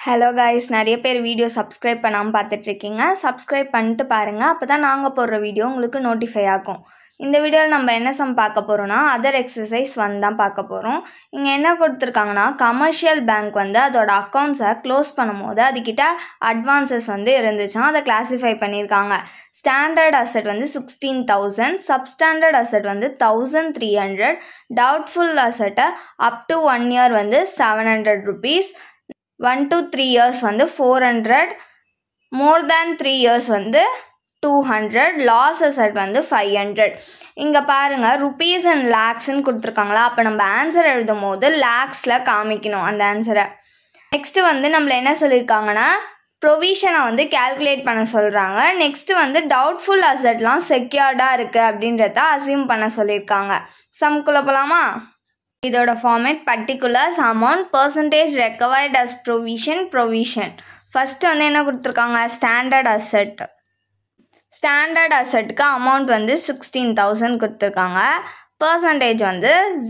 Hello guys, நிறைய பேர் video subscribe பண்ணாமல் பார்த்துட்ருக்கீங்க. சப்ஸ்கிரைப் பண்ணிட்டு பாருங்கள், அப்போ தான் நாங்கள் போடுற வீடியோ உங்களுக்கு நோட்டிஃபை ஆகும். இந்த வீடியோவில் நம்ம என்ன பார்க்க போகிறோன்னா அதர் எக்ஸசைஸ் தான் பார்க்க போகிறோம். இங்கே என்ன கொடுத்துருக்காங்கன்னா, கமர்ஷியல் பேங்க் அதோட அக்கௌண்ட்ஸை க்ளோஸ் பண்ணும்போது அதுக்கிட்ட அட்வான்சஸ் இருந்துச்சுன்னா அதை கிளாஸிஃபை பண்ணியிருக்காங்க. Standard asset 16,000, substandard asset 1,300, doubtful அசெட்டை up to 1 year 700 rupees, 1 to 3 years 400, more than 3 years 200, loss asset 500. இங்கே பாருங்கள், ருபீஸ் அண்ட் லேக்ஸ்ன்னு கொடுத்துருக்காங்களா, அப்போ நம்ம ஆன்சர் எழுதும் போது லேக்ஸில் காமிக்கணும் அந்த ஆன்சரை. நெக்ஸ்ட்டு நம்மளை என்ன சொல்லியிருக்காங்கன்னா, ப்ரொவிஷனை கேல்குலேட் பண்ண சொல்கிறாங்க. நெக்ஸ்ட்டு டவுட்ஃபுல் அசெட்லாம் செக்யூர்டாக இருக்குது அப்படின்றத அசியூம் பண்ண சொல்லியிருக்காங்க. சம்குள்ளே போகலாமா? இதோட format particulars, amount, percentage recovered as provision. First என்ன கொடுத்துருக்காங்க, ஸ்டாண்டர்ட் அசெட். ஸ்டாண்டர்ட் அசெட்டுக்கு அமௌண்ட் 16,000 கொடுத்துருக்காங்க. பர்சன்டேஜ்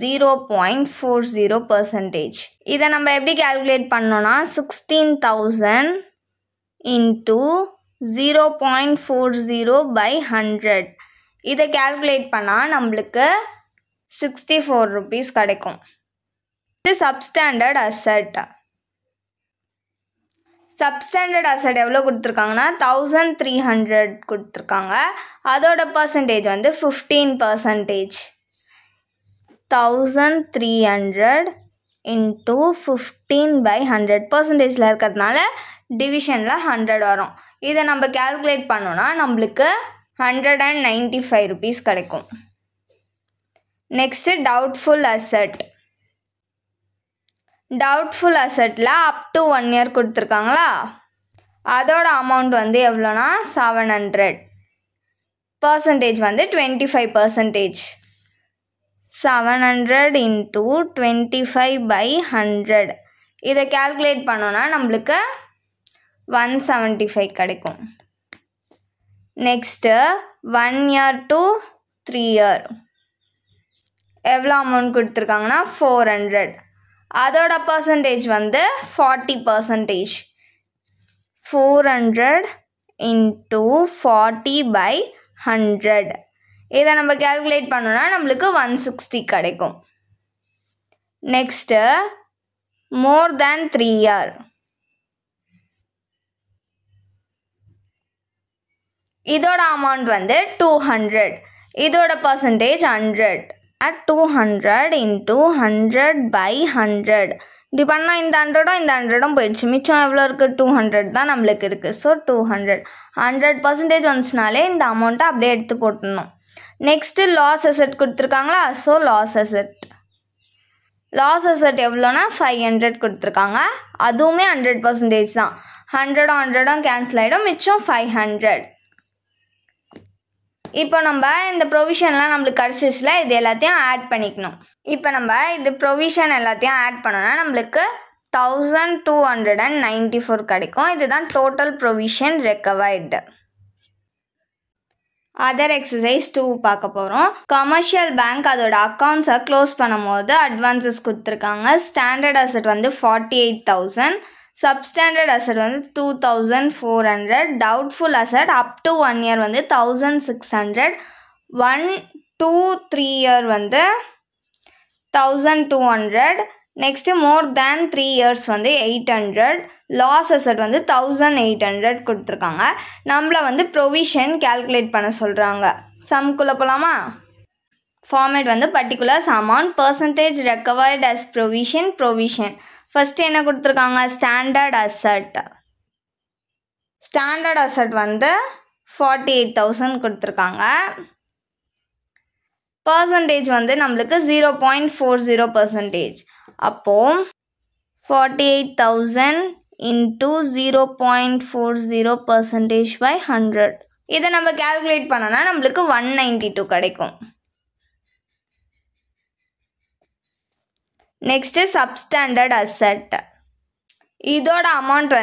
0.40%. இதை நம்ம எப்படி கேல்குலேட் பண்ணோன்னா, 16,000 இன்ட்டு 0.40/100. இதை கேல்குலேட் பண்ணால் நம்மளுக்கு 64 rupees கிடைக்கும். இது சப்ஸ்டாண்டர்ட் அசெட். சப்ஸ்டாண்டர்ட் அசெட் எவ்வளோ கொடுத்துருக்காங்கன்னா 1,300 கொடுத்துருக்காங்க. அதோட பர்சன்டேஜ் 15%. 1,300 இன்ட்டு 15/100 பர்சன்டேஜில் இருக்கிறதுனால டிவிஷனில் 100 வரும். இதை நம்ம கேல்குலேட் பண்ணோன்னா நம்மளுக்கு 195 rupees கிடைக்கும். Next doubtful asset. டவுட்ஃபுல் அசெட்டில் அப் டு 1 year கொடுத்துருக்காங்களா, அதோட அமௌண்ட் எவ்வளோனா 700. பர்சன்டேஜ் 25%. 700 இன்ட்டு 25/100. இதை கேல்குலேட் பண்ணோன்னா நம்மளுக்கு 175 கிடைக்கும். நெக்ஸ்ட்டு 1 year to 3 year எவ்வளோ அமௌண்ட் கொடுத்துருக்காங்கன்னா 400. அதோட பர்சன்டேஜ் 40%. 400 இன்ட்டு 40/100. இதை நம்ம கேல்குலேட் பண்ணோன்னா நம்மளுக்கு 160 கிடைக்கும். Next more than 3 year. இதோட அமௌண்ட் 200. இதோட பர்சன்டேஜ் 100. 200 இன்ட்டு 100/100. இப்படி பண்ணால் இந்த 100ம் போயிடுச்சு. மிச்சம் எவ்வளோ இருக்குது, 200 தான் நம்மளுக்கு இருக்குது. ஸோ 200 100% வந்துச்சுனாலே இந்த அமௌண்ட்டை அப்படியே எடுத்து போட்டுடணும். நெக்ஸ்ட்டு லாஸ் அசெட் கொடுத்துருக்காங்களா, ஸோ லாஸ் அசெட் எவ்வளோனா 500 கொடுத்துருக்காங்க. அதுவுமே 100% தான். 100ம் கேன்சல் ஆகிடும், மிச்சம் 500. இப்போ நம்ம இந்த ப்ரொவிஷன்லாம் நம்மளுக்கு கிடச்சிச்சுல, இது எல்லாத்தையும் ஆட் பண்ணிக்கணும். இப்போ நம்ம இது ப்ரொவிஷன் எல்லாத்தையும் ஆட் பண்ணோன்னா நம்மளுக்கு 1,294 கிடைக்கும். இதுதான் total provision recovered. Other exercise 2 பார்க்க போகிறோம். கமர்ஷியல் பேங்க் அதோட அக்கௌண்ட்ஸை க்ளோஸ் பண்ணும்போது அட்வான்சஸ் கொடுத்துருக்காங்க. Standard asset 48,000, substandard asset 2,400, doubtful asset up to 1 year 1,600, 1 to 3 year 1,200, next more than 3 years 800, loss asset 1,800 கொடுத்துருக்காங்க. நம்மளை ப்ரொவிஷன் கேல்குலேட் பண்ண சொல்கிறாங்க. சம்குள்ளே போகலாமா? Format particulars, amount, percentage recovered as provision. First என்ன கொடுத்துருக்காங்க, ஸ்டாண்டர்ட் அசெட். ஸ்டாண்டர்ட் அசெட் 48,000 கொடுத்துருக்காங்க. Percentage நம்மளுக்கு 0.40%. அப்போது 48,000 இன்ட்டு 0.40%/100. இதை நம்ம கேல்குலேட் பண்ணோன்னா நம்மளுக்கு 192 கிடைக்கும். Next substandard asset. இதோட அமௌண்ட்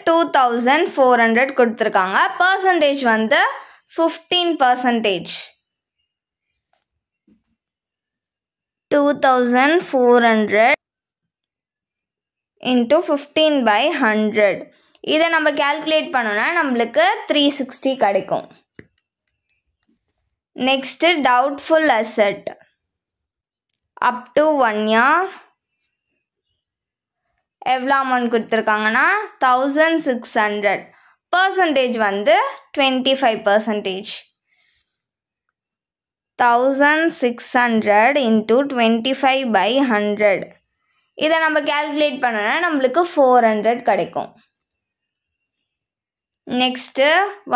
2,400 கொடுத்துருக்காங்க. பர்சன்டேஜ் 15%. 2,400 into 15/100. இதை நம்ம calculate பண்ணோம்னா நம்மளுக்கு 360 கிடைக்கும். Next, doubtful asset. Up to 1 year. எவ்வளோ அமௌண்ட் கொடுத்துருக்காங்கன்னா 1600. பர்சன்டேஜ் வந்து 25%. 1600 into 25/100. இதை நம்ம calculate பண்ணோம்னா நம்மளுக்கு 400 கிடைக்கும். Next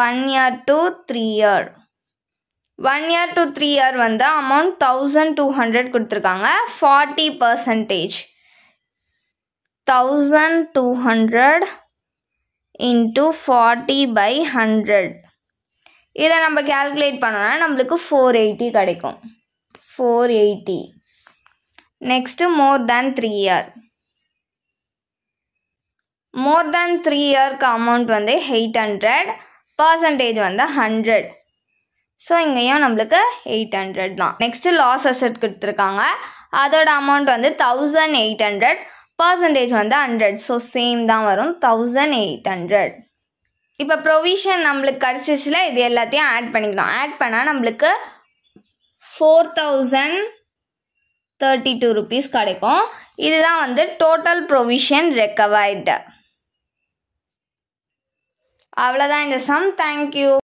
1 year to 3 year. 1 year to 3 year வந்து அமௌண்ட் 1200 கொடுத்துருக்காங்க. 40%. 1200 into 40/100. இதை நம்ம calculate பண்ணோம்னா நம்மளுக்கு 480 கிடைக்கும். 480. Next more than 3 year. more than 3 இயர்க்கு அமௌண்ட் வந்து 800. பர்சன்டேஜ் வந்து 100. ஸோ இங்கேயும் நம்மளுக்கு 800 தான். நெக்ஸ்ட்டு லாஸ் அசெட் கொடுத்துருக்காங்க. அதோட அமௌண்ட் வந்து 1800. பர்சன்டேஜ் வந்து 100. ஸோ சேம் தான் வரும் 1800. இப்போ ப்ரொவிஷன் நம்மளுக்கு கிடச்சிச்சில இது எல்லாத்தையும் ஆட் பண்ணிக்கணும். ஆட் பண்ணால் நம்மளுக்கு 4032 rupees கிடைக்கும். இதுதான் வந்து டோட்டல் ப்ரொவிஷன் ரெக்கவர்டு. அவ்வளோதான் இந்த சம். தேங்க்யூ.